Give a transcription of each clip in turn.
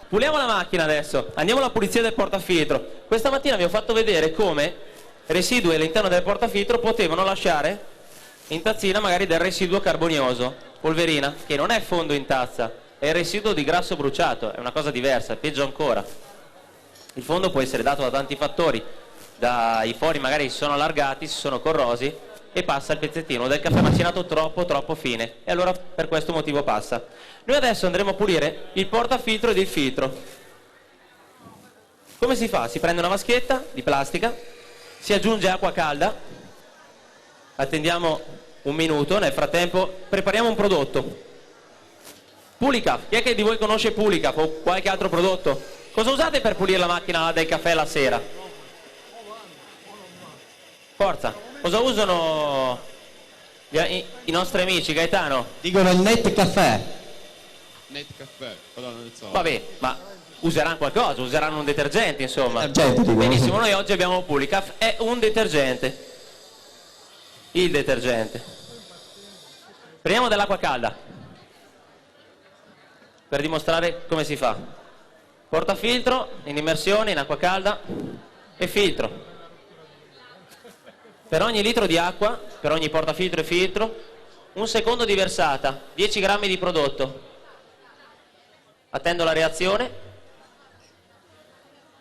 Puliamo la macchina adesso, andiamo alla pulizia del portafiltro. Questa mattina vi ho fatto vedere come residui all'interno del portafiltro potevano lasciare in tazzina magari del residuo carbonioso, polverina, che non è fondo in tazza, è il residuo di grasso bruciato, è una cosa diversa, è peggio ancora. Il fondo può essere dato da tanti fattori, i fori magari si sono allargati, si sono corrosi e passa il pezzettino del caffè macinato troppo fine, e allora per questo motivo passa. Noi adesso andremo a pulire il portafiltro ed il filtro. Come si fa? Si prende una vaschetta di plastica, si aggiunge acqua calda, attendiamo un minuto, nel frattempo prepariamo un prodotto. Pulicaf, chi è che di voi conosce Pulicaf o qualche altro prodotto? Cosa usate per pulire la macchina del caffè la sera? Forza, cosa usano i nostri amici, Gaetano? Dicono il Net Caffè. Net Caffè, però non so. Vabbè, ma useranno qualcosa, useranno un detergente, insomma. Detergente, Benissimo, noi oggi abbiamo Pulicaf, è un detergente. Il detergente. Prendiamo dell'acqua calda per dimostrare come si fa. Portafiltro in immersione in acqua calda e filtro. Per ogni litro di acqua, per ogni portafiltro e filtro, 1 secondo di versata, 10 grammi di prodotto. Attendo la reazione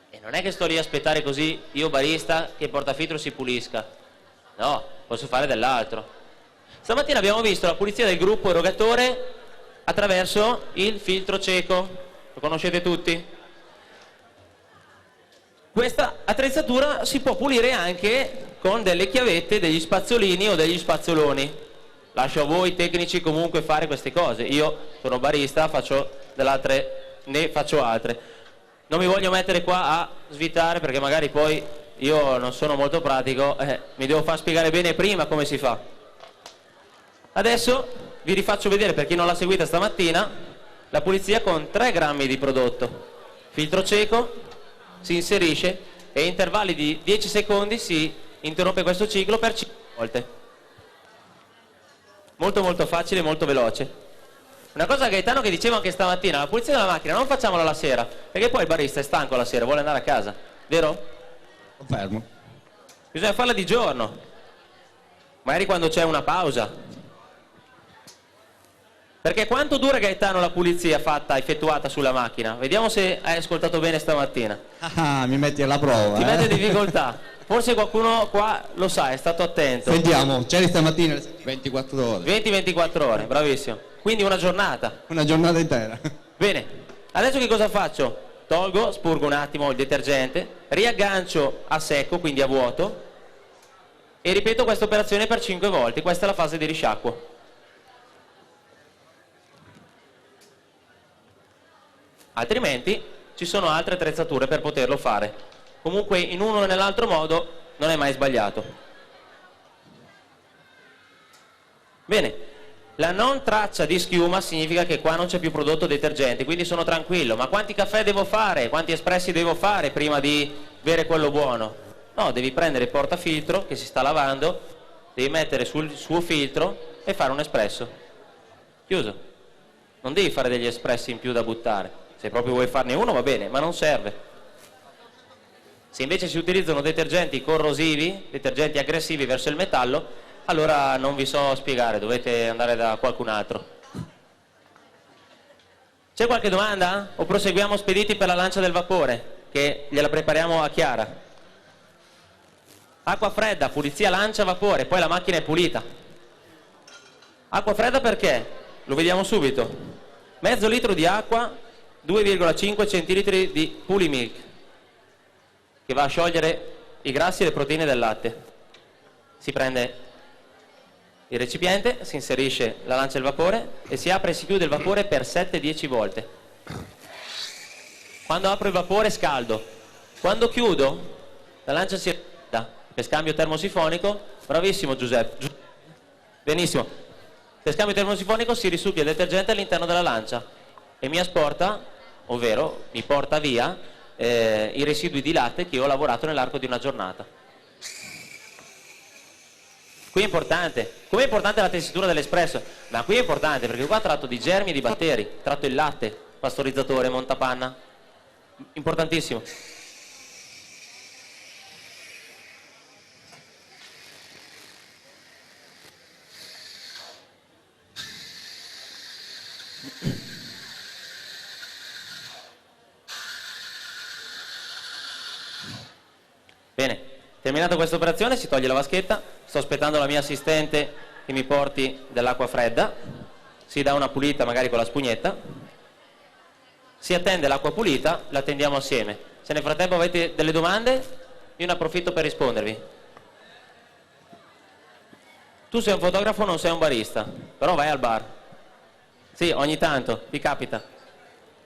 e non è che sto lì a aspettare così, io barista, che il portafiltro si pulisca. No, posso fare dell'altro. Stamattina abbiamo visto la pulizia del gruppo erogatore attraverso il filtro cieco. Lo conoscete tutti? Questa attrezzatura si può pulire anche con delle chiavette, degli spazzolini o degli spazzoloni. Lascio a voi tecnici comunque fare queste cose. Io sono barista, faccio dell'altre, ne faccio altre. Non mi voglio mettere qua a svitare perché magari poi io non sono molto pratico, mi devo far spiegare bene prima come si fa. Adesso vi rifaccio vedere, per chi non l'ha seguita stamattina, la pulizia con 3 grammi di prodotto. Filtro cieco, si inserisce e in intervalli di 10 secondi si interrompe questo ciclo per 5 volte. Molto facile, molto veloce. Una cosa Gaetano che diceva anche stamattina, la pulizia della macchina non facciamola la sera, perché poi il barista è stanco la sera, vuole andare a casa, vero? Confermo. Bisogna farla di giorno, magari quando c'è una pausa. Perché quanto dura, Gaetano, la pulizia effettuata sulla macchina? Vediamo se hai ascoltato bene stamattina. Ah, mi metti alla prova. Ti mette in difficoltà. Forse qualcuno qua lo sa, è stato attento. Sentiamo, c'eri stamattina? 24 ore. 20-24 ore, bravissimo. Quindi una giornata. Una giornata intera. Bene, adesso che cosa faccio? Tolgo, spurgo un attimo il detergente, riaggancio a secco, quindi a vuoto, e ripeto questa operazione per 5 volte. Questa è la fase di risciacquo. Altrimenti ci sono altre attrezzature per poterlo fare. Comunque in uno e nell'altro modo non è mai sbagliato. Bene, la non traccia di schiuma significa che qua non c'è più prodotto detergente, quindi sono tranquillo. Ma quanti caffè devo fare? Quanti espressi devo fare prima di bere quello buono? No, devi prendere il portafiltro che si sta lavando, devi mettere sul suo filtro e fare un espresso. Chiuso. Non devi fare degli espressi in più da buttare. Se proprio vuoi farne uno va bene, ma non serve. Se invece si utilizzano detergenti corrosivi, detergenti aggressivi verso il metallo, allora non vi so spiegare, dovete andare da qualcun altro. C'è qualche domanda? O proseguiamo spediti per la lancia del vapore, che gliela prepariamo a Chiara? Acqua fredda, pulizia lancia vapore, poi la macchina è pulita. Acqua fredda perché? Lo vediamo subito. Mezzo litro di acqua, 2,5 centilitri di Pulimilk, che va a sciogliere i grassi e le proteine del latte. Si prende il recipiente, si inserisce la lancia del vapore e si apre e si chiude il vapore per 7-10 volte. Quando apro il vapore scaldo, quando chiudo la lancia si raffredda per scambio termosifonico. Bravissimo Giuseppe, benissimo. Per scambio termosifonico si risucchia il detergente all'interno della lancia e mi asporta, ovvero mi porta via i residui di latte che ho lavorato nell'arco di una giornata. Qui è importante. Come è importante la tessitura dell'espresso? Ma qui è importante perché qua tratto di germi e di batteri, tratto il latte, pastorizzatore, montapanna, Importantissimo. Bene, terminata questa operazione si toglie la vaschetta, sto aspettando la mia assistente che mi porti dell'acqua fredda, si dà una pulita magari con la spugnetta, si attende l'acqua pulita, la tendiamo assieme. Se nel frattempo avete delle domande, io ne approfitto per rispondervi. Tu sei un fotografo, non sei un barista, però vai al bar. Sì, ogni tanto, ti capita.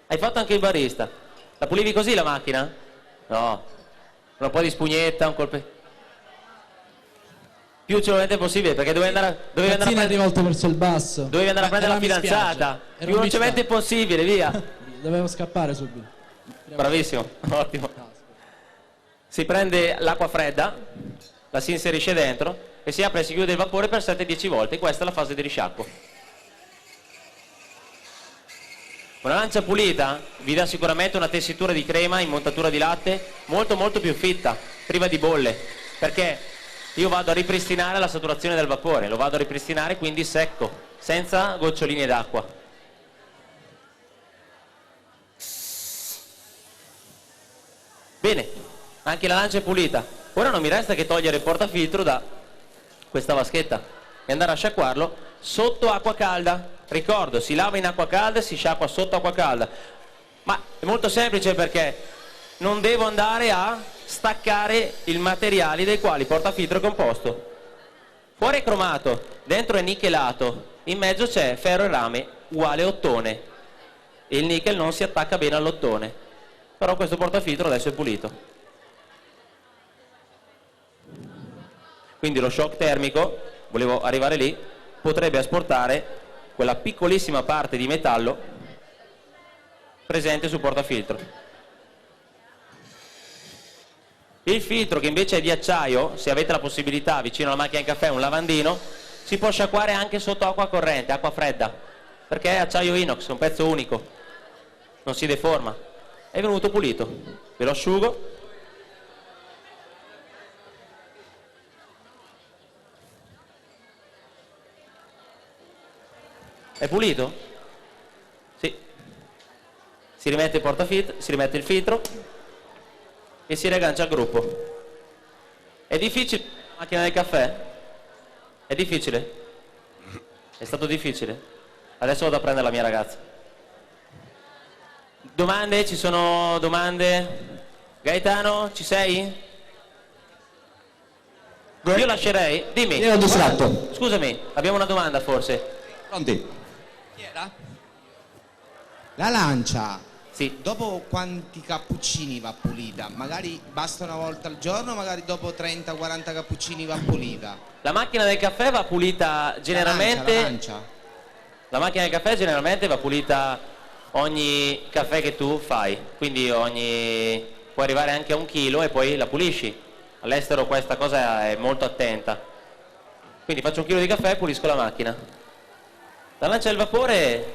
Hai fatto anche il barista. La pulivi così la macchina? No. Un po' di spugnetta, un colpo. Più velocemente possibile, perché dovevi andare a prendere rivolto verso il basso. Dovevi andare a prendere la fidanzata. Più velocemente possibile, via. Dovevo scappare subito. Bravissimo, ottimo. Si prende l'acqua fredda, la si inserisce dentro e si apre e si chiude il vapore per 7-10 volte. Questa è la fase di risciacquo. Una lancia pulita vi dà sicuramente una tessitura di crema in montatura di latte molto più fitta, priva di bolle, perché io vado a ripristinare la saturazione del vapore, lo vado a ripristinare quindi secco, senza goccioline d'acqua. Bene, anche la lancia è pulita. Ora non mi resta che togliere il portafiltro da questa vaschetta e andare a sciacquarlo sotto acqua calda. Ricordo, si lava in acqua calda e si sciacqua sotto acqua calda. Ma è molto semplice perché non devo andare a staccare i materiali dei quali il portafiltro è composto. Fuori è cromato, dentro è nichelato, in mezzo c'è ferro e rame uguale ottone. E il nickel non si attacca bene all'ottone. Però questo portafiltro adesso è pulito. Quindi lo shock termico, volevo arrivare lì, potrebbe asportare quella piccolissima parte di metallo presente sul portafiltro. Il filtro, che invece è di acciaio, se avete la possibilità vicino alla macchina di caffè un lavandino, si può sciacquare anche sotto acqua corrente, acqua fredda, perché è acciaio inox, è un pezzo unico, non si deforma. È venuto pulito. Ve lo asciugo. È pulito? Sì. Si rimette il portafiltro, si rimette il filtro e si riaggancia al gruppo. È difficile la macchina del caffè? È difficile? È stato difficile? Adesso vado a prendere la mia ragazza. Domande? Ci sono domande? Gaetano, ci sei? Io lascerei, dimmi. Io ero distratto. Scusami, abbiamo una domanda forse. Pronti? Chi era? La lancia, Sì. dopo quanti cappuccini va pulita? Magari basta una volta al giorno, magari dopo 30-40 cappuccini va pulita. La macchina del caffè va pulita generalmente. La lancia. La macchina del caffè generalmente va pulita ogni caffè che tu fai, quindi puoi arrivare anche a 1 chilo e poi la pulisci. All'estero questa cosa è molto attenta. Quindi faccio 1 chilo di caffè e pulisco la macchina. La lancia del vapore,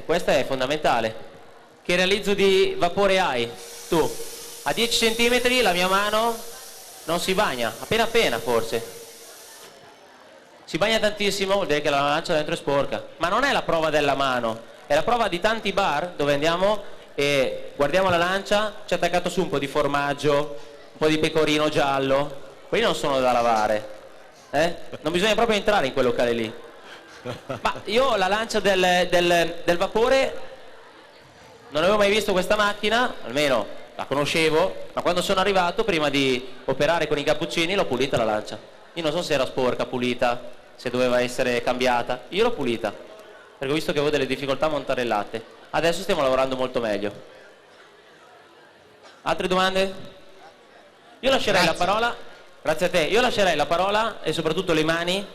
questa è fondamentale. Che realizzo di vapore hai? Tu, a 10 cm la mia mano non si bagna, appena forse. Si bagna tantissimo, vuol dire che la lancia dentro è sporca. Ma non è la prova della mano, è la prova di tanti bar dove andiamo e guardiamo la lancia, c'è attaccato su un po' di formaggio, un po' di pecorino giallo. Quelli non sono da lavare. Non bisogna proprio entrare in quel locale lì. Ma io la lancia del vapore non avevo mai visto questa macchina, almeno la conoscevo, ma quando sono arrivato, prima di operare con i cappuccini, l'ho pulita la lancia. Io non so se era sporca, pulita, se doveva essere cambiata. Io l'ho pulita, perché ho visto che avevo delle difficoltà a montare il latte. Adesso stiamo lavorando molto meglio. Altre domande? Io lascerei la parola, grazie a te, io lascerei la parola e soprattutto le mani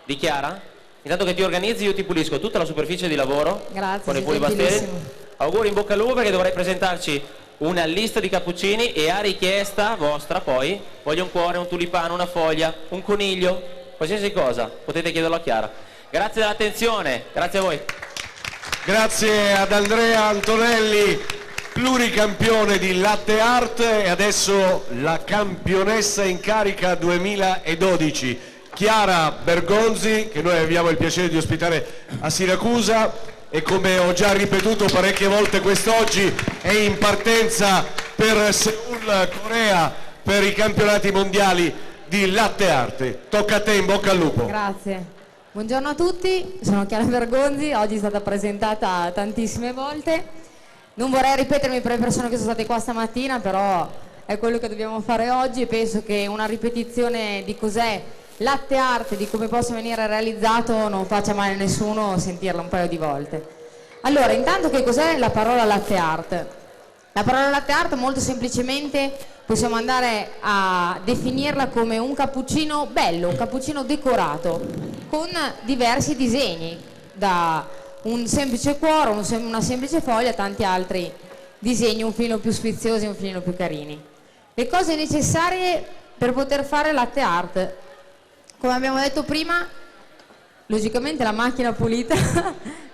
di Chiara. Intanto che ti organizzi io ti pulisco tutta la superficie di lavoro. Grazie, con i sei pulibasteri. gentilissimo. Auguri, in bocca al lupo, perché dovrei presentarci una lista di cappuccini e a richiesta vostra poi voglio un cuore, un tulipano, una foglia, un coniglio, qualsiasi cosa, potete chiederlo a Chiara. Grazie dell'attenzione, grazie a voi. Grazie ad Andrea Antonelli. pluricampione di latte art e adesso la campionessa in carica 2012, Chiara Bergonzi, che noi abbiamo il piacere di ospitare a Siracusa e, come ho già ripetuto parecchie volte quest'oggi, è in partenza per Seoul, Corea, per i campionati mondiali di latte art. Tocca a te, in bocca al lupo. Grazie. Buongiorno a tutti, sono Chiara Bergonzi, oggi è stata presentata tantissime volte. Non vorrei ripetermi per le persone che sono state qua stamattina, però è quello che dobbiamo fare oggi e penso che una ripetizione di cos'è latte art, di come possa venire realizzato, non faccia male a nessuno sentirla un paio di volte. Allora, intanto, che cos'è la parola latte art? La parola latte art molto semplicemente possiamo andare a definirla come un cappuccino bello, un cappuccino decorato, con diversi disegni, da un semplice cuore, una semplice foglia, tanti altri disegni un filino più sfiziosi, un filino più carini. Le cose necessarie per poter fare latte art, come abbiamo detto prima, logicamente la macchina pulita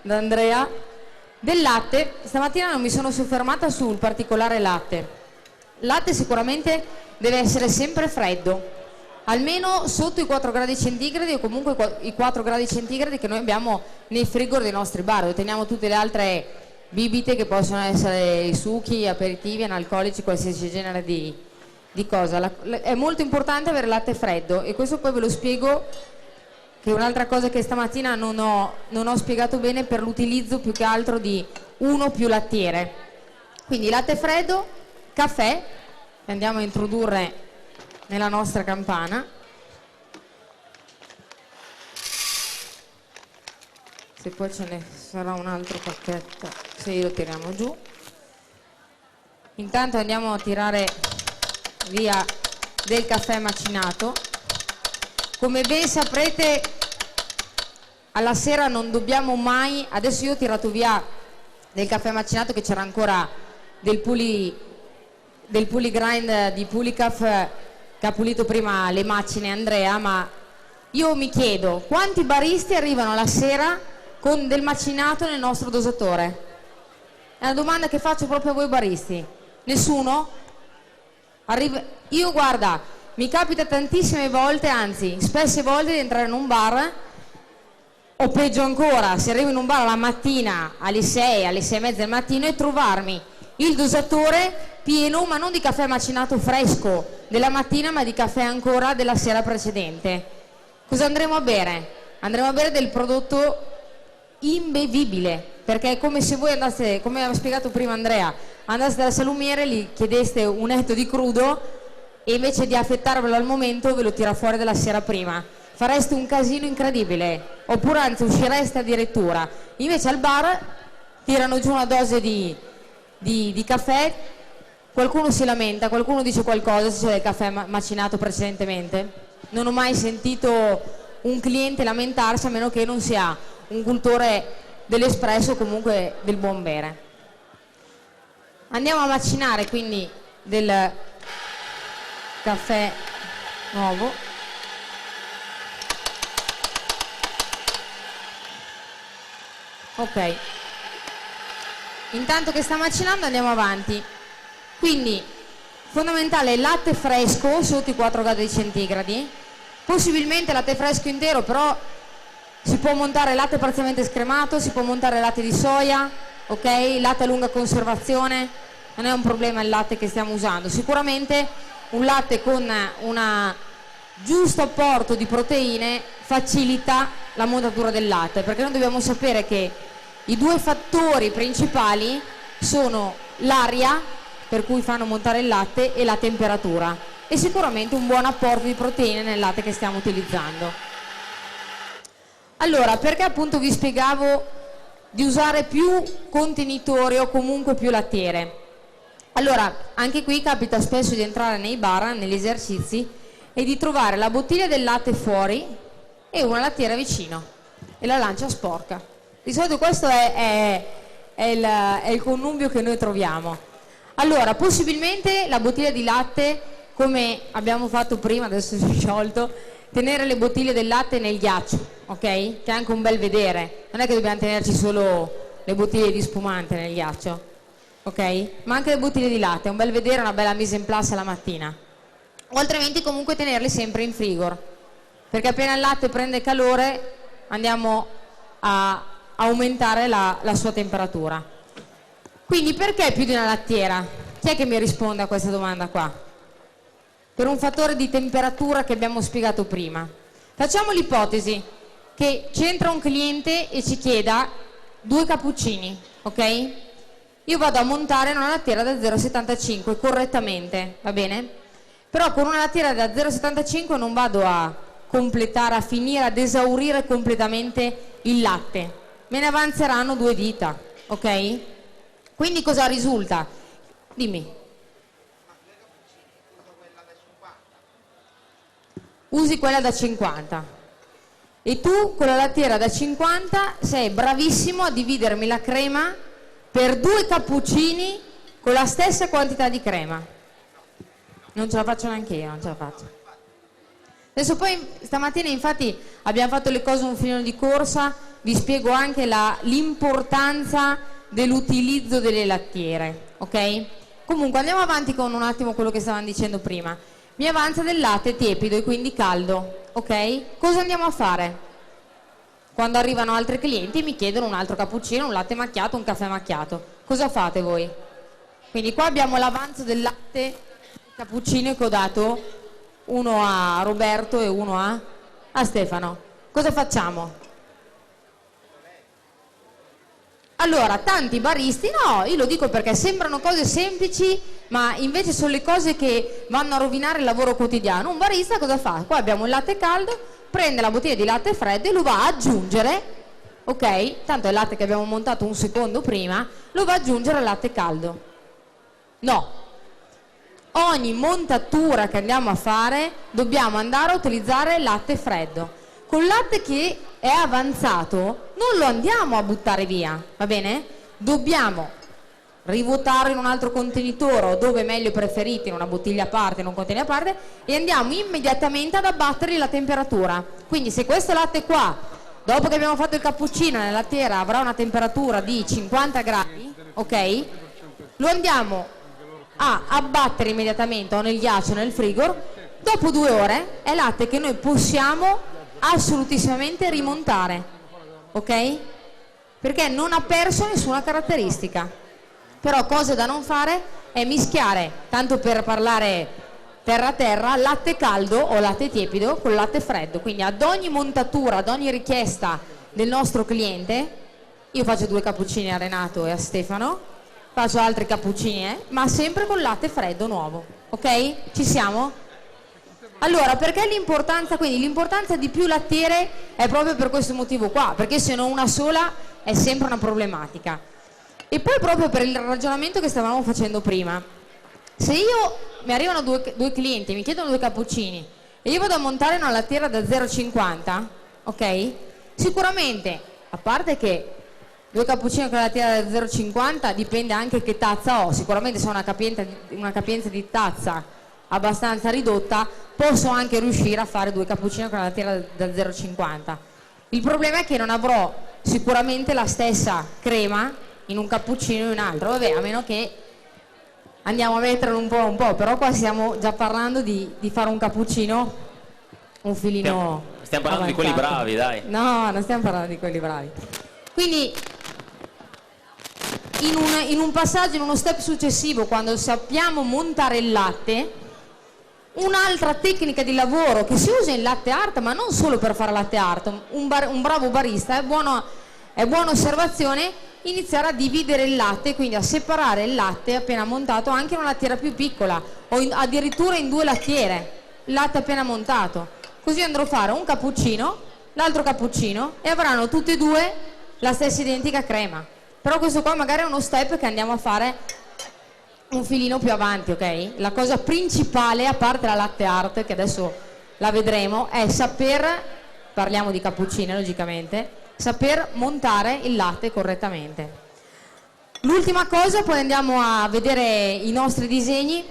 da Andrea. Del latte, stamattina non mi sono soffermata sul particolare latte. Il latte sicuramente deve essere sempre freddo, almeno sotto i 4 gradi centigradi o comunque i 4 gradi centigradi che noi abbiamo nei frigor dei nostri bar, dove teniamo tutte le altre bibite che possono essere i succhi, aperitivi, analcolici, qualsiasi genere di cosa. È molto importante avere latte freddo, e questo poi ve lo spiego, che è un'altra cosa che stamattina non ho spiegato bene, per l'utilizzo più che altro di uno più lattiere. Quindi latte freddo, caffè, che andiamo a introdurre nella nostra campana. Se poi ce ne sarà un altro pacchetto, se lo tiriamo giù. Intanto andiamo a tirare via del caffè macinato. Come ben saprete, alla sera non dobbiamo mai, adesso io ho tirato via del caffè macinato, che c'era ancora del Puligrind di Pulicaf, che ha pulito prima le macine Andrea, ma io mi chiedo quanti baristi arrivano la sera con del macinato nel nostro dosatore? È una domanda che faccio proprio a voi baristi. Nessuno? Io, guarda, mi capita tantissime volte, anzi spesse volte, di entrare in un bar, o peggio ancora, se arrivo in un bar la mattina alle 6, alle 6 e mezza del mattino, e trovarmi il dosatore pieno, ma non di caffè macinato fresco della mattina, ma di caffè ancora della sera precedente. Cosa andremo a bere? Andremo a bere del prodotto imbevibile, perché è come se voi andaste, come aveva spiegato prima Andrea, andaste dal salumiere, gli chiedeste un etto di crudo e invece di affettarvelo al momento ve lo tira fuori della sera prima. Fareste un casino incredibile, oppure anzi uscireste addirittura. Invece al bar tirano giù una dose di caffè, qualcuno si lamenta, qualcuno dice qualcosa se c'è del caffè macinato precedentemente. Non ho mai sentito un cliente lamentarsi, a meno che non sia un cultore dell'espresso o comunque del buon bere. Andiamo a macinare quindi del caffè nuovo. Ok, intanto che sta macinando andiamo avanti. Quindi fondamentale latte fresco sotto i 4 gradi centigradi, possibilmente latte fresco intero, però si può montare latte parzialmente scremato, si può montare latte di soia, ok? Latte a lunga conservazione, non è un problema il latte che stiamo usando. Sicuramente un latte con un giusto apporto di proteine facilita la montatura del latte, perché noi dobbiamo sapere che i due fattori principali sono l'aria, per cui fanno montare il latte, e la temperatura, e sicuramente un buon apporto di proteine nel latte che stiamo utilizzando. Allora, perché appunto vi spiegavo di usare più contenitori o comunque più lattiere? Allora, anche qui capita spesso di entrare nei bar, negli esercizi, e di trovare la bottiglia del latte fuori e una lattiera vicino, e la lancia sporca. Di solito questo è il connubio che noi troviamo. Allora, possibilmente la bottiglia di latte, come abbiamo fatto prima, adesso si è sciolto, tenere le bottiglie del latte nel ghiaccio, ok? Che è anche un bel vedere, non è che dobbiamo tenerci solo le bottiglie di spumante nel ghiaccio. ok? Ma anche le bottiglie di latte, è un bel vedere, una bella mise in place la mattina. O altrimenti comunque tenerli sempre in frigor, perché appena il latte prende calore andiamo a aumentare la sua temperatura. Quindi perché più di una lattiera? Chi è che mi risponde a questa domanda qua? Per un fattore di temperatura che abbiamo spiegato prima. Facciamo l'ipotesi che c'entra un cliente e ci chieda 2 cappuccini, ok? Io vado a montare una lattiera da 0,75 correttamente, va bene? Però con una lattiera da 0,75 non vado a completare, a finire, ad esaurire completamente il latte. Me ne avanzeranno 2 dita, ok? Quindi cosa risulta? Dimmi. Usi quella da 50 e tu con la lattiera da 50 sei bravissimo a dividermi la crema per 2 cappuccini con la stessa quantità di crema. Non ce la faccio neanche io, non ce la faccio. Adesso poi stamattina infatti abbiamo fatto le cose un filino di corsa, vi spiego anche l'importanza dell'utilizzo delle lattiere, ok? Comunque andiamo avanti con un attimo quello che stavamo dicendo prima. Mi avanza del latte tiepido e quindi caldo, ok? Cosa andiamo a fare? Quando arrivano altri clienti e mi chiedono un altro cappuccino, un latte macchiato, un caffè macchiato. Cosa fate voi? Quindi qua abbiamo l'avanzo del latte cappuccino che ho dato, uno a Roberto e uno a Stefano. Cosa facciamo? Allora, tanti baristi, no, io lo dico perché sembrano cose semplici, ma invece sono le cose che vanno a rovinare il lavoro quotidiano. Un barista cosa fa? Qua abbiamo il latte caldo, prende la bottiglia di latte freddo e lo va ad aggiungere, ok? Tanto è il latte che abbiamo montato un secondo prima, lo va ad aggiungere al latte caldo. No. Ogni montatura che andiamo a fare dobbiamo andare a utilizzare latte freddo. Col latte che è avanzato non lo andiamo a buttare via, va bene? Dobbiamo rivuotarlo in un altro contenitore o dove è meglio preferito, in una bottiglia a parte, in un contenitore a parte, e andiamo immediatamente ad abbattergli la temperatura. Quindi se questo latte qua, dopo che abbiamo fatto il cappuccino nella lattiera, avrà una temperatura di 50 gradi, ok? Lo andiamo a abbattere immediatamente o nel ghiaccio o nel frigo. Dopo 2 ore è latte che noi possiamo assolutissimamente rimontare, ok? Perché non ha perso nessuna caratteristica. Però cosa da non fare è mischiare, tanto per parlare terra a terra, latte caldo o latte tiepido con latte freddo. Quindi ad ogni montatura, ad ogni richiesta del nostro cliente, io faccio 2 cappuccini a Renato e a Stefano, faccio altri cappuccini, ma sempre con latte freddo nuovo, ok? Ci siamo? Allora, perché l'importanza? Quindi l'importanza di più lattiere è proprio per questo motivo qua, perché se non una sola è sempre una problematica. E poi proprio per il ragionamento che stavamo facendo prima, se mi arrivano due clienti, mi chiedono 2 cappuccini e io vado a montare una lattiera da 0,50, ok? Sicuramente, a parte che 2 cappuccini con la lattiera da 0,50 dipende anche che tazza ho, sicuramente se ho una capienza di tazza abbastanza ridotta posso anche riuscire a fare 2 cappuccini con la lattiera da 0,50. Il problema è che non avrò sicuramente la stessa crema in un cappuccino e in un altro, vabbè, a meno che andiamo a metterlo un po', però qua stiamo già parlando di fare un cappuccino un filino stiamo parlando di quelli bravi, dai. No, non stiamo parlando di quelli bravi. Quindi in un passaggio, in uno step successivo, quando sappiamo montare il latte, un'altra tecnica di lavoro che si usa in latte art, ma non solo per fare latte art, un bravo barista, è buona osservazione, iniziare a dividere il latte, quindi a separare il latte appena montato anche in una lattiera più piccola o addirittura in 2 lattiere, il latte appena montato. Così andrò a fare un cappuccino, l'altro cappuccino e avranno tutti e 2 la stessa identica crema. Però questo qua magari è uno step che andiamo a fare un filino più avanti, ok? La cosa principale, a parte la latte art, che adesso la vedremo, è parliamo di cappuccine logicamente, saper montare il latte correttamente. L'ultima cosa, poi andiamo a vedere i nostri disegni,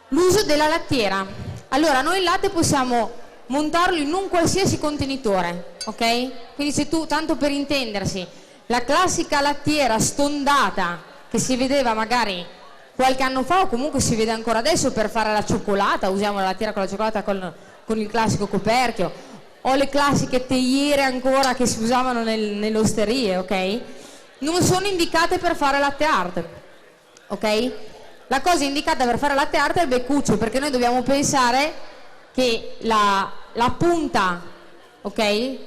l'uso della lattiera. Allora, noi il latte possiamo montarlo in un qualsiasi contenitore, ok? Quindi se tu, tanto per intendersi, la classica lattiera stondata che si vedeva magari qualche anno fa o comunque si vede ancora adesso per fare la cioccolata, usiamo la lattiera con la cioccolata con il classico coperchio, o le classiche teiere ancora che si usavano nelle osterie, ok? Non sono indicate per fare latte art, ok? La cosa indicata per fare latte art è il beccuccio, perché noi dobbiamo pensare che la punta, ok,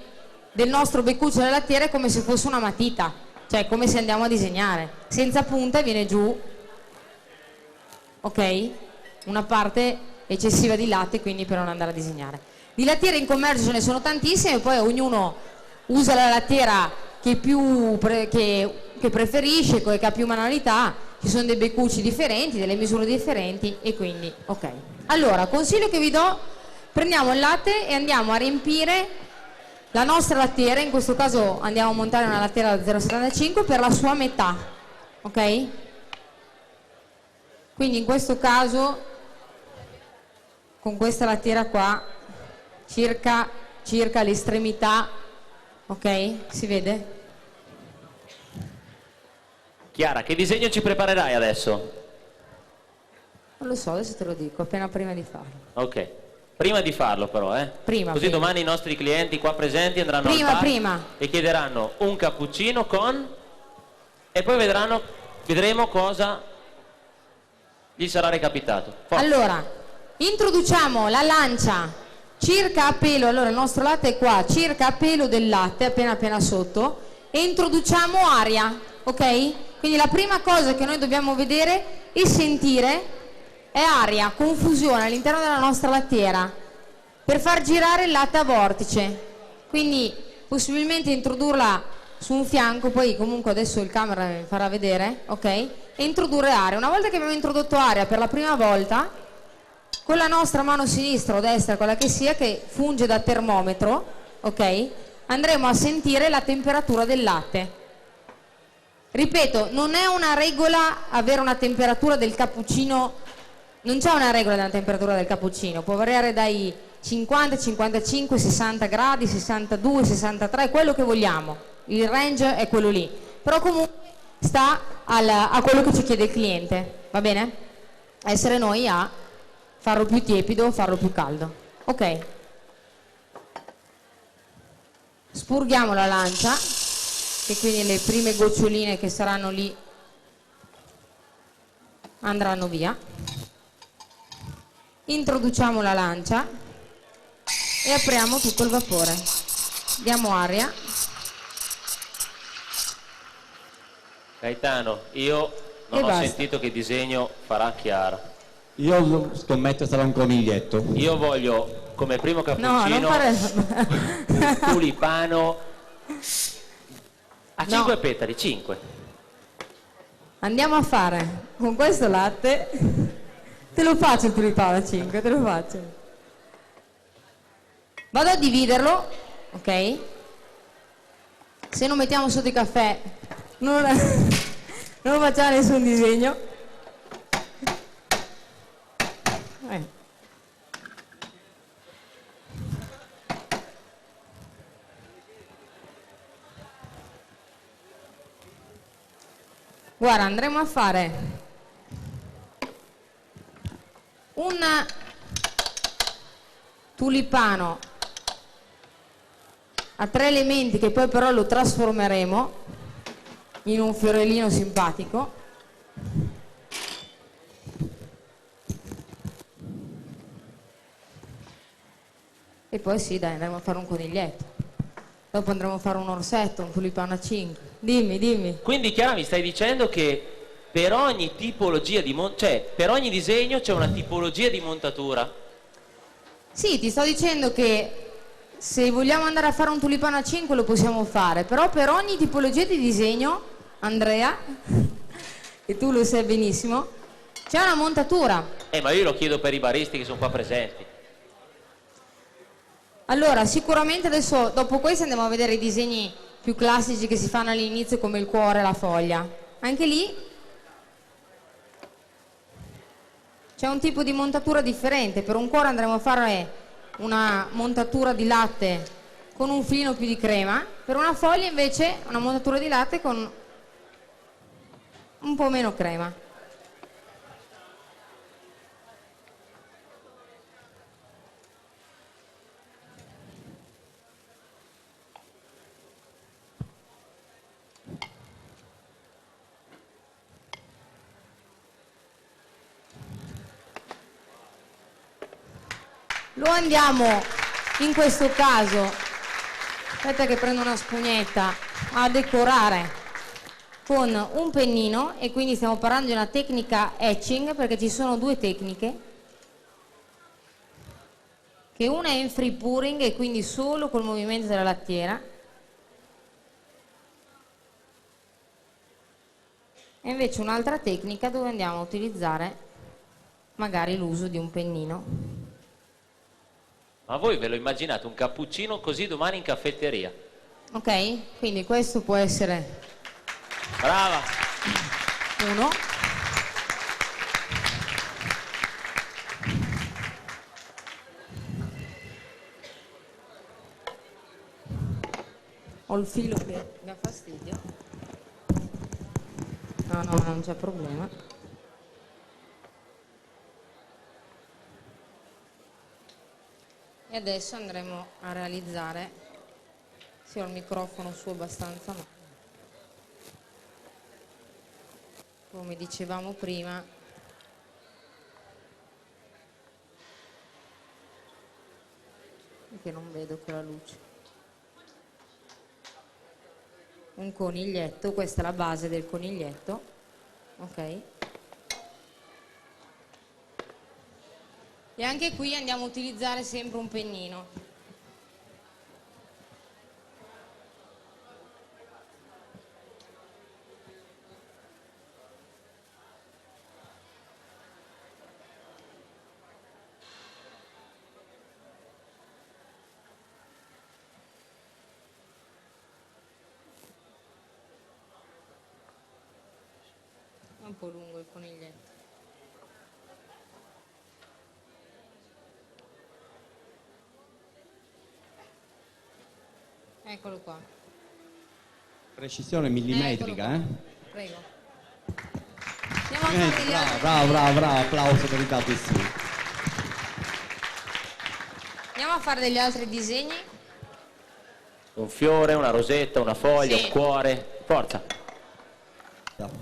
del nostro beccuccio della lattiera è come se fosse una matita, cioè come se andiamo a disegnare, senza punta viene giù, ok, una parte eccessiva di latte, quindi per non andare a disegnare. Di lattiere in commercio ce ne sono tantissime, poi ognuno usa la lattiera che preferisce, che ha più manualità, ci sono dei beccucci differenti, delle misure differenti e quindi ok. Allora, consiglio che vi do: prendiamo il latte e andiamo a riempire la nostra lattiera, in questo caso andiamo a montare una lattiera da 0,75 per la sua metà, ok? Quindi in questo caso con questa lattiera qua circa l'estremità, ok? Si vede? Chiara, che disegno ci preparerai adesso? Non lo so, adesso te lo dico, appena prima di farlo. Ok, prima di farlo però, Prima, così prima. domani i nostri clienti qua presenti andranno al bar e chiederanno un cappuccino con... e poi vedremo cosa gli sarà recapitato. Forza. Allora, introduciamo la lancia circa a pelo, allora il nostro latte è qua, circa a pelo del latte, appena sotto, e introduciamo aria, ok? Quindi la prima cosa che noi dobbiamo vedere e sentire è aria, confusione all'interno della nostra lattiera, per far girare il latte a vortice. Quindi possibilmente introdurla su un fianco, poi comunque adesso il camera mi farà vedere, ok? E introdurre aria. Una volta che abbiamo introdotto aria per la prima volta, con la nostra mano sinistra o destra, quella che sia, che funge da termometro, ok? Andremo a sentire la temperatura del latte. Ripeto, non è una regola avere una temperatura del cappuccino, non c'è una regola della temperatura del cappuccino, può variare dai 50, 55, 60 gradi, 62, 63, quello che vogliamo, il range è quello lì, però comunque sta a quello che ci chiede il cliente, va bene? Essere noi a farlo più tiepido o farlo più caldo. Ok, spurghiamo la lancia, e quindi le prime goccioline che saranno lì andranno via. Introduciamo la lancia e apriamo tutto il vapore, diamo aria. Gaetano, io non ho sentito che disegno farà Chiara. Io scommetto sarà un coniglietto. Io voglio come primo No, non cappuccino fare... un tulipano a 5 petali, 5. Andiamo a fare con questo latte, te lo faccio il tulipano a 5, te lo faccio. Vado a dividerlo, ok? Se non mettiamo sotto i caffè non facciamo nessun disegno. Guarda, andremo a fare un tulipano a 3 elementi che poi però lo trasformeremo in un fiorellino simpatico. E poi sì, dai, andremo a fare un coniglietto. Dopo andremo a fare un orsetto, un tulipano a 5. Dimmi. Quindi Chiara mi stai dicendo che per ogni tipologia di per ogni disegno c'è una tipologia di montatura? Sì, ti sto dicendo che se vogliamo andare a fare un tulipano a 5 lo possiamo fare, però per ogni tipologia di disegno, Andrea, e tu lo sai benissimo, c'è una montatura. Ma io lo chiedo per i baristi che sono qua presenti. Allora, sicuramente adesso, dopo questo, andiamo a vedere i disegni più classici che si fanno all'inizio, come il cuore e la foglia. Anche lì c'è un tipo di montatura differente. Per un cuore andremo a fare una montatura di latte con un filino più di crema, per una foglia invece una montatura di latte con un po' meno crema. Lo andiamo in questo caso, aspetta che prendo una spugnetta, a decorare con un pennino, e quindi stiamo parlando di una tecnica etching, perché ci sono due tecniche, che una è in free pouring e quindi solo col movimento della lattiera, e invece un'altra tecnica dove andiamo a utilizzare magari l'uso di un pennino. Ma voi ve lo immaginate un cappuccino così domani in caffetteria? Ok? Quindi questo può essere Brava! uno. Ho il filo che dà fastidio. No, non c'è problema. E adesso andremo a realizzare, se ho il microfono su abbastanza, ma come dicevamo prima, che non vedo con la luce, un coniglietto, questa è la base del coniglietto, ok? E anche qui andiamo a utilizzare sempre un pennino. È un po' lungo il coniglietto. Eccolo qua. Precisione millimetrica, Prego. Andiamo a fare degli altri Bravo, applauso meritatissimo. Andiamo a fare degli altri disegni. Un fiore, una rosetta, una foglia, Sì. un cuore. Forza!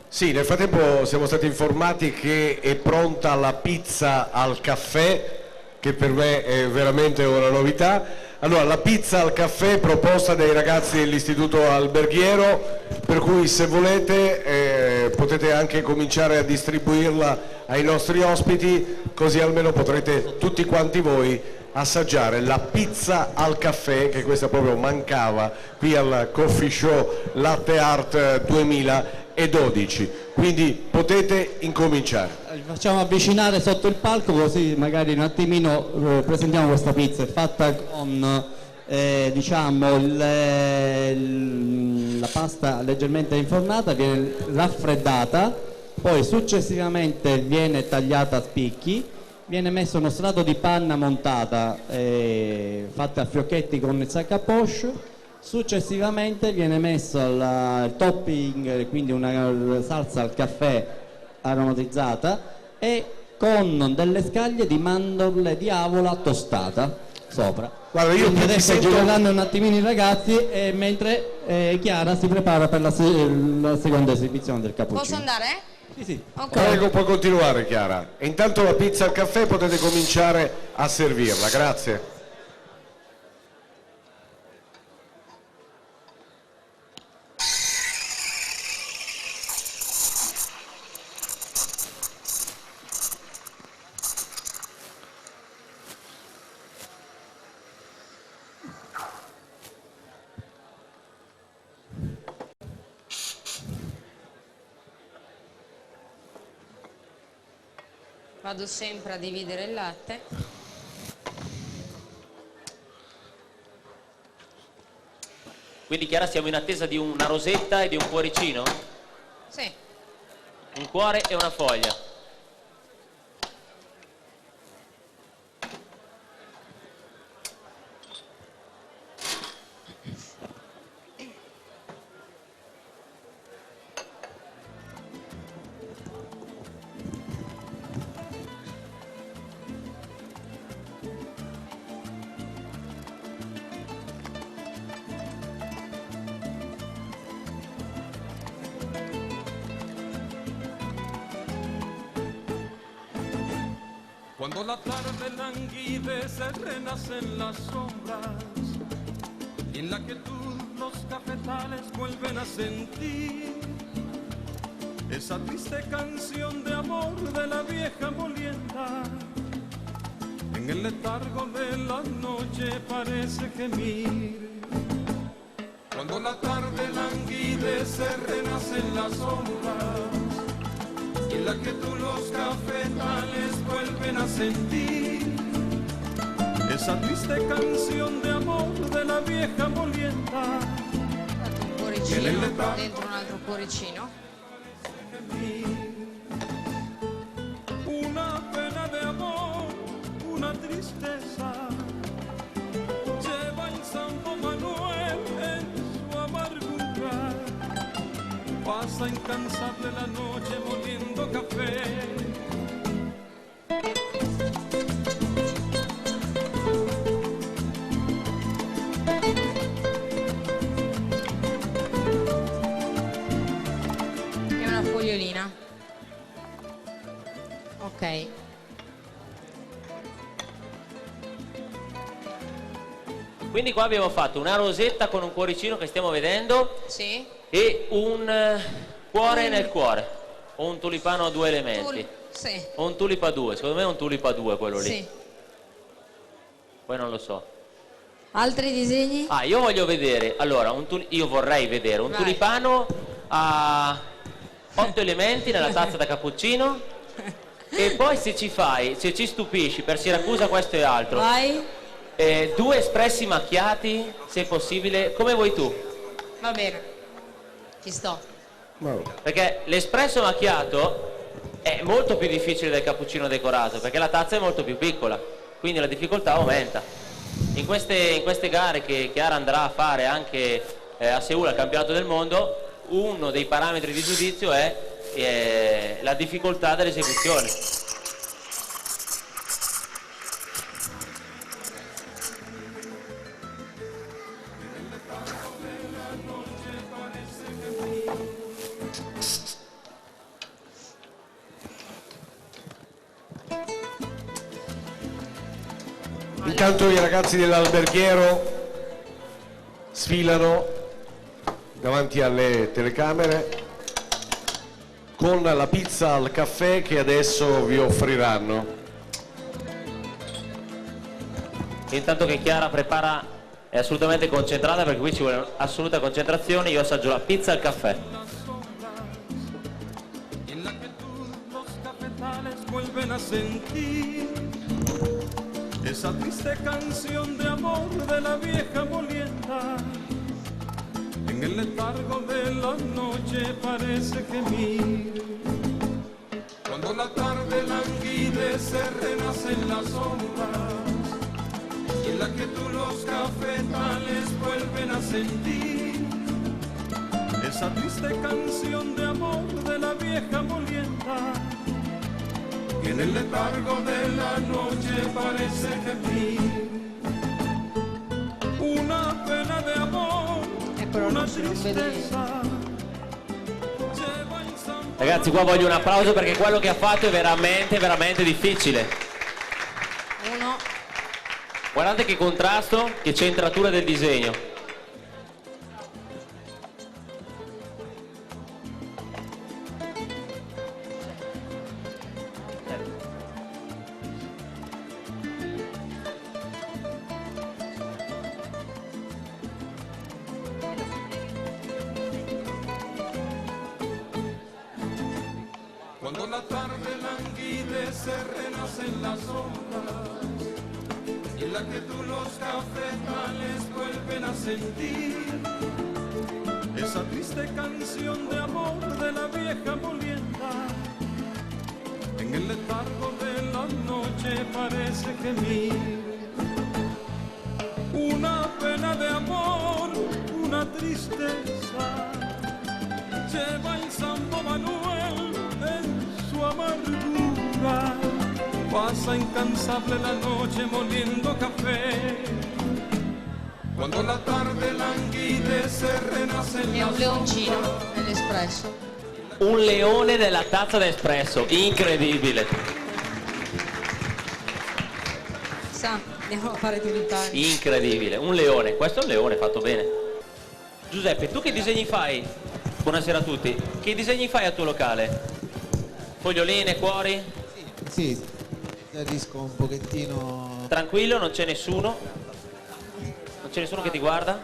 Sì, nel frattempo siamo stati informati che è pronta la pizza al caffè, che per me è veramente una novità. Allora, la pizza al caffè proposta dai ragazzi dell'Istituto Alberghiero, per cui se volete potete anche cominciare a distribuirla ai nostri ospiti, così almeno potrete tutti quanti voi assaggiare la pizza al caffè, che questa proprio mancava qui al Coffee Show Latte Art 2012, quindi potete incominciare. Li facciamo avvicinare sotto il palco, così magari un attimino presentiamo questa pizza. È fatta con diciamo la pasta leggermente infornata, viene raffreddata, poi successivamente viene tagliata a spicchi, viene messo uno strato di panna montata fatta a fiocchetti con il sac à poche. Successivamente viene messo il topping, quindi una salsa al caffè aromatizzata, e con delle scaglie di mandorle di avola tostata sopra. Guarda, io Quindi ti adesso sento... gireranno un attimino i ragazzi, mentre Chiara si prepara per la seconda esibizione del cappuccino. Posso andare? Sì. Ok. Prego, può continuare Chiara. E intanto la pizza al caffè potete cominciare a servirla, grazie. Vado sempre a dividere il latte. Quindi Chiara, siamo in attesa di una rosetta e di un cuoricino? Sì. Un cuore e una foglia. Cuando la tarde languidece, renace en las sombras, y en la quietud los cafetales vuelven a sentir esa triste canción de amor de la vieja molienda. En el letargo de la noche parece gemir. Cuando la tarde languidece, renace en las sombras, y en la quietud los cafetales vuelven a sentir esa triste canción de amor de la vieja molienda. Un cuoricino, dentro un altro cuoricino. Una pena de amor, una tristeza, lleva en Santo Manuel en su amargura. Pasa incansable la noche moliendo café. E una fogliolina. Ok. Quindi qua abbiamo fatto una rosetta con un cuoricino che stiamo vedendo Sì. e un cuore nel cuore, o un tulipano a due elementi, Sì. o un tulipa 2, secondo me è un tulipa 2 quello lì, Sì. poi non lo so. Altri disegni? Ah, io voglio vedere, allora, io vorrei vedere un Vai. tulipano a 8 elementi nella tazza da cappuccino e poi se ci stupisci per Siracusa questo e altro, Vai. 2 espressi macchiati se possibile, come vuoi tu, Va bene. Ci sto. perché l'espresso macchiato è molto più difficile del cappuccino decorato perché la tazza è molto più piccola, quindi la difficoltà aumenta. In queste gare che Chiara andrà a fare anche a Seul al campionato del mondo, uno dei parametri di giudizio è la difficoltà dell'esecuzione. Intanto i ragazzi dell'alberghiero sfilano davanti alle telecamere con la pizza al caffè che adesso vi offriranno. Intanto che Chiara prepara, è assolutamente concentrata perché qui ci vuole assoluta concentrazione, io assaggio la pizza al caffè. En la quietud los cafetales vuelven a sentir esa triste canción de amor de la vieja molienda. En el letargo de la noche parece gemir. Cuando la tarde languidece, renace en las sombras, y en la quietud los cafetales vuelven a sentir esa triste canción de amor de la vieja molienda. Y en el letargo de la noche parece gemir. Una pena de amor, però una non vedo niente. tristeza. Lleva in Santo Ragazzi, qua voglio un applauso perché quello che ha fatto è veramente, veramente difficile. Uno. Guardate che contrasto, che centratura del disegno. Cuando la tarde languidece, renace en las sombras, y en la quietud los cafetales vuelven a sentir esa triste canción de amor de la vieja molienda. En el letargo de la noche parece gemir. Una pena de amor, una tristeza, lleva el Santo Manuel en su amargura. Pasa incansable la noche moliendo café. Cuando la tarde languidece, renace en E la un leoncino nell'espresso. Un leone nella tazza d'espresso, incredibile. sa, andiamo a fare tulipani. Incredibile, un leone, questo è un leone fatto bene. Giuseppe, tu che disegni fai? Buonasera a tutti, che disegni fai al tuo locale? Foglioline, cuori? Sì, capisco un pochettino. Tranquillo, non c'è nessuno? Non c'è nessuno che ti guarda?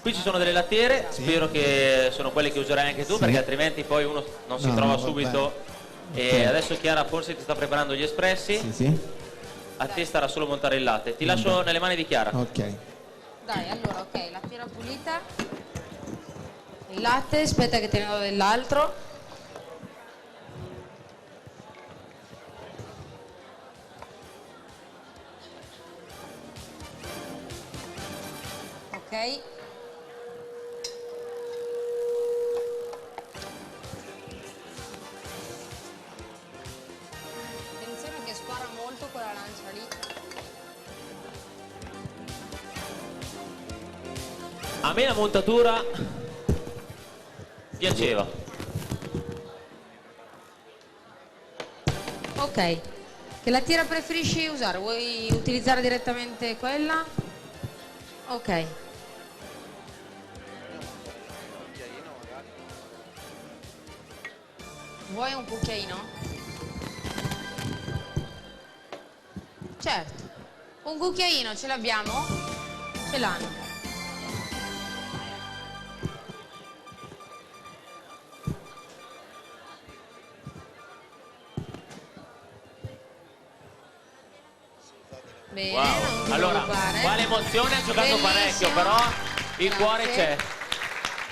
Qui ci sono delle lattiere, spero che sono quelle che userai anche tu, perché altrimenti poi uno non si trova subito. E adesso Chiara forse ti sta preparando gli espressi. Sì. A te starà solo montare il latte. Ti lascio nelle mani di Chiara. Ok. Dai, allora, ok, lattiera pulita. Il latte, aspetta che te ne do dell'altro. Ok. Attenzione che spara molto quella lancia lì. A me la montatura piaceva. Ok. Che lattiera preferisci usare? Vuoi utilizzare direttamente quella? Ok. Vuoi un cucchiaino? Certo. Un cucchiaino ce l'abbiamo? Ce l'hanno. Bene, non ti Allora, preoccupare. quale emozione, ha giocato Bellissimo. parecchio, però il cuore c'è.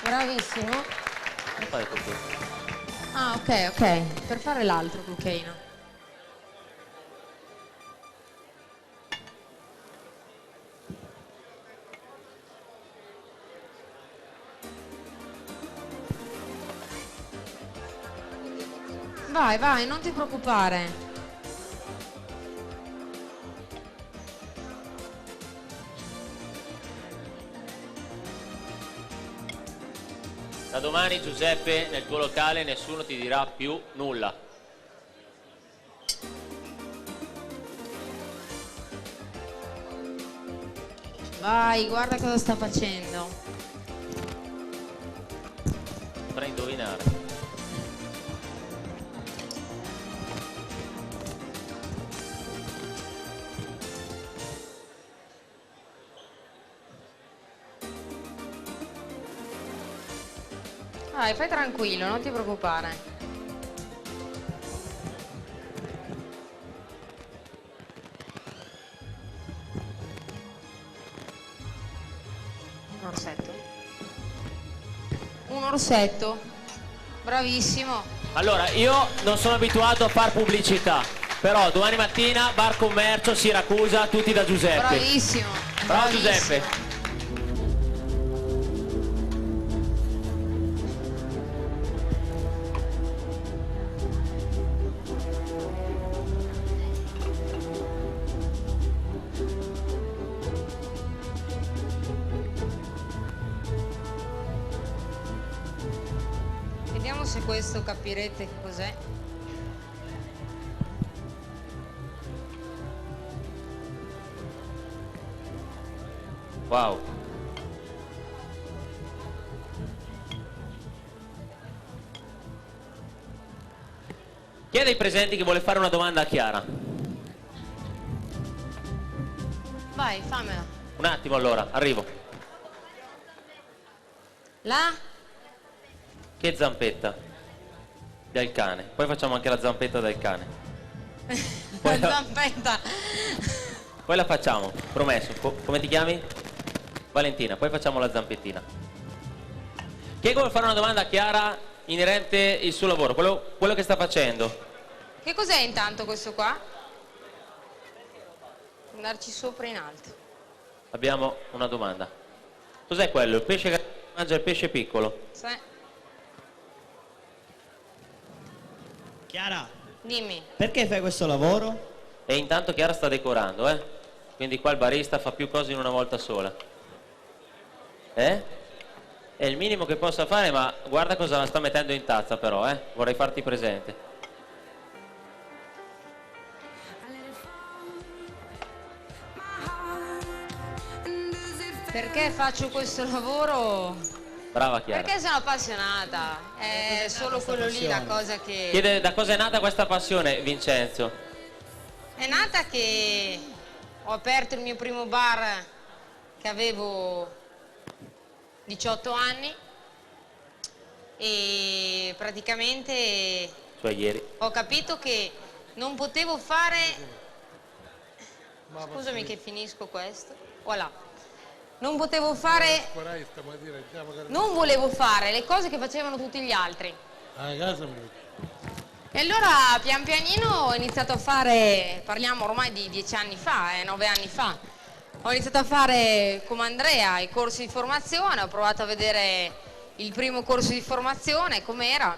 Bravissimo. Come fai con questo? Ah, ok, ok. Per fare l'altro cucchiaino. Vai, vai, non ti preoccupare. Da domani, Giuseppe, nel tuo locale nessuno ti dirà più nulla. Vai, guarda cosa sta facendo. Dovrei indovinare. Vai, fai tranquillo, non ti preoccupare. Un orsetto. Un orsetto. Bravissimo. Allora, io non sono abituato a far pubblicità, però domani mattina Bar Commercio Siracusa, tutti da Giuseppe. Bravissimo. Bravo Bravissimo. Giuseppe. Vediamo se questo capirete che cos'è. Wow. Chi è dei presenti che vuole fare una domanda a Chiara? Vai, fammela. Un attimo allora, arrivo. La? Che zampetta? Del cane. Poi facciamo anche la zampetta del cane. La zampetta. Poi la facciamo, promesso. Come ti chiami? Valentina, poi facciamo la zampettina. Chi è che vuole fare una domanda a Chiara inerente il suo lavoro, quello che sta facendo? Che cos'è intanto questo qua? Andarci sopra in alto. Abbiamo una domanda. Cos'è quello? Il pesce che mangia il pesce piccolo? Sì. Chiara, Dimmi. perché fai questo lavoro? E intanto Chiara sta decorando, eh? Quindi qua il barista fa più cose in una volta sola. Eh? È il minimo che possa fare, ma guarda cosa la sta mettendo in tazza però, eh? Vorrei farti presente. Perché faccio questo lavoro? Brava Chiara. Perché sono appassionata, è solo quello lì la cosa che... Chiede da cosa è nata questa passione, Vincenzo? È nata che ho aperto il mio primo bar che avevo 18 anni e praticamente Cioè ieri. ho capito che non potevo fare... Scusami che finisco questo. Voilà. Non potevo fare... Non volevo fare le cose che facevano tutti gli altri. E allora pian pianino ho iniziato a fare, parliamo ormai di 10 anni fa, 9 anni fa, ho iniziato a fare come Andrea i corsi di formazione, ho provato a vedere il primo corso di formazione com'era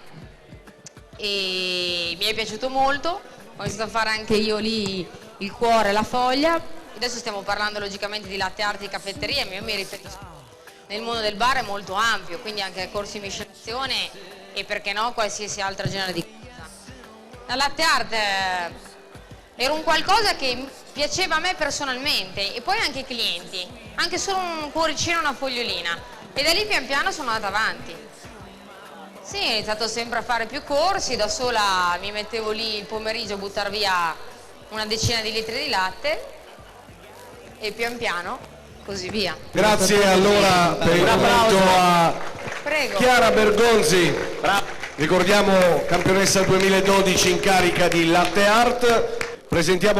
e mi è piaciuto molto, ho iniziato a fare anche io lì il cuore e la foglia, adesso stiamo parlando logicamente di latte art e caffetteria, ma io mi riferisco nel mondo del bar è molto ampio, quindi anche corsi di miscelazione e perché no qualsiasi altro genere di cosa. La latte art era un qualcosa che piaceva a me personalmente e poi anche ai clienti, anche solo un cuoricino, una fogliolina e da lì pian piano sono andata avanti. Sì, ho iniziato sempre a fare più corsi, da sola mi mettevo lì il pomeriggio a buttare via una decina di litri di latte e pian piano così via. Grazie allora per il momento a Prego. Chiara Bergonzi. Ricordiamo campionessa 2012 in carica di latte art. Presentiamo